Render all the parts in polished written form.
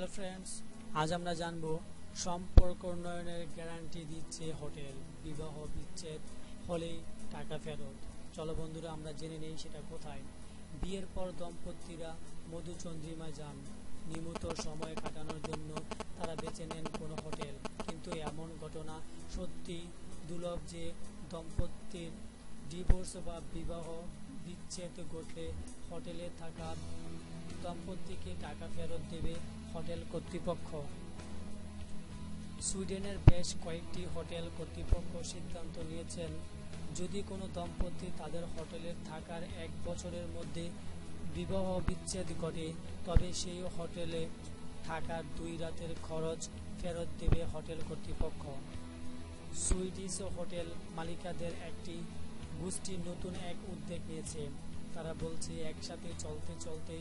Hello friends, আজ আমরা জানব সম্পর্ক উন্নয়নের গ্যারান্টি দিচ্ছে হোটেল। বিবাহ বিচ্ছেদ হলেই টাকা ফেরত। চলো বন্ধুরা, আমরা জেনে নেই সেটা কোথায়। বিয়ের পর দম্পতিরা মধুচন্দ্রিমা যান। নিয়মিত সময় কাটানোর জন্য তারা বেছে নেন কোনো হোটেল। কিন্তু এমন ঘটনা সত্যি দুর্লভ যে দম্পতির ডিভোর্স বা বিবাহ বিচ্ছেদ ঘটলে হোটেলে থাকা দম্পতিকে টাকা ফেরত দেবে হোটেল কর্তৃপক্ষ। সুইডেনের বেশ কয়েকটি হোটেল কর্তৃপক্ষ সিদ্ধান্ত নিয়েছেন, যদি কোনো দম্পতি তাদের হোটেলে থাকার 1 বছরের মধ্যে বিবাহ বিচ্ছেদ ঘটে, তবে সেই হোটেলে থাকার 2 রাতের খরচ ফেরত দেবে হোটেল কর্তৃপক্ষ। সুইডিশ হোটেল মালিকাদের একটি গোষ্ঠী নতুন এক উদ্যোগ নিয়েছে। তারা বলছে, একসাথে চলতে চলতে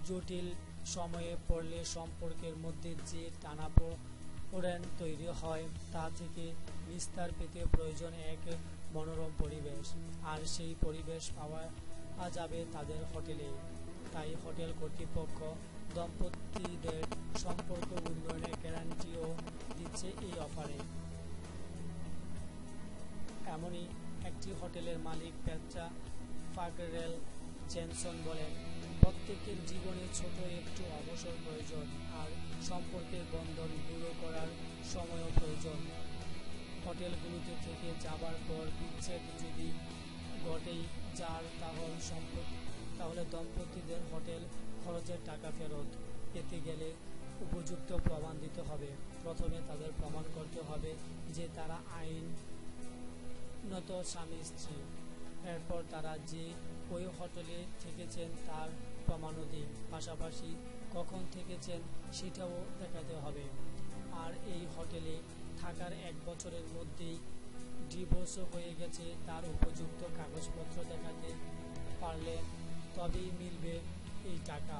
জটিল সময়ে পড়লে সম্পর্কের মধ্যে যে টানাপোড়েন তৈরি হয় তা থেকে নিস্তার পেতে প্রয়োজন এক মনোরম পরিবেশ, আর সেই পরিবেশ পাওয়া যাবে তাদের হোটেলে। তাই হোটেল কর্তৃপক্ষ দম্পতিদের সম্পর্ক উন্নয়নের গ্যারান্টিও দিচ্ছে এই অফারে। এমনই একটি হোটেলের মালিক পেট্রা ফাগরেল জেনসন বলেন, প্রত্যেকের জীবনে ছোট একটু অবসর প্রয়োজন, আর সম্পর্কের বন্ধন দূর করার সময়ও প্রয়োজন। হোটেলগুলোতে থেকে যাবার পর বিচ্ছেদ যদি ঘটেই যার তাহলে দম্পতিদের হোটেল খরচের টাকা ফেরত পেতে গেলে উপযুক্ত প্রমাণ দিতে হবে। প্রথমে তাদের প্রমাণ করতে হবে যে তারা আইনত স্বামী স্ত্রী। এরপর তারা যে ওই হোটেলে থেকেছেন তার প্রমাণও দিন, পাশাপাশি কখন থেকেছেন সেটাও দেখাতে হবে। আর এই হোটেলে থাকার 1 বছরের মধ্যেই ডিভোর্স হয়ে গেছে তার উপযুক্ত কাগজপত্র দেখাতে পারলে তবেই মিলবে এই টাকা।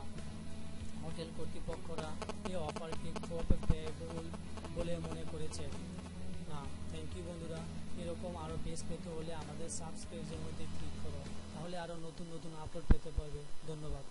হোটেল কর্তৃপক্ষরা এই অফারকে খুব ব্যয়বহুল বলে মনে করেছে না। থ্যাংক ইউ বন্ধুরা, এরকম আরও পেজ পেতে হলে আমাদের সাবস্ক্রাইবের মধ্যে ক্লিক করো, তাহলে আরও নতুন নতুন আপলোড পেতে পারবে। ধন্যবাদ।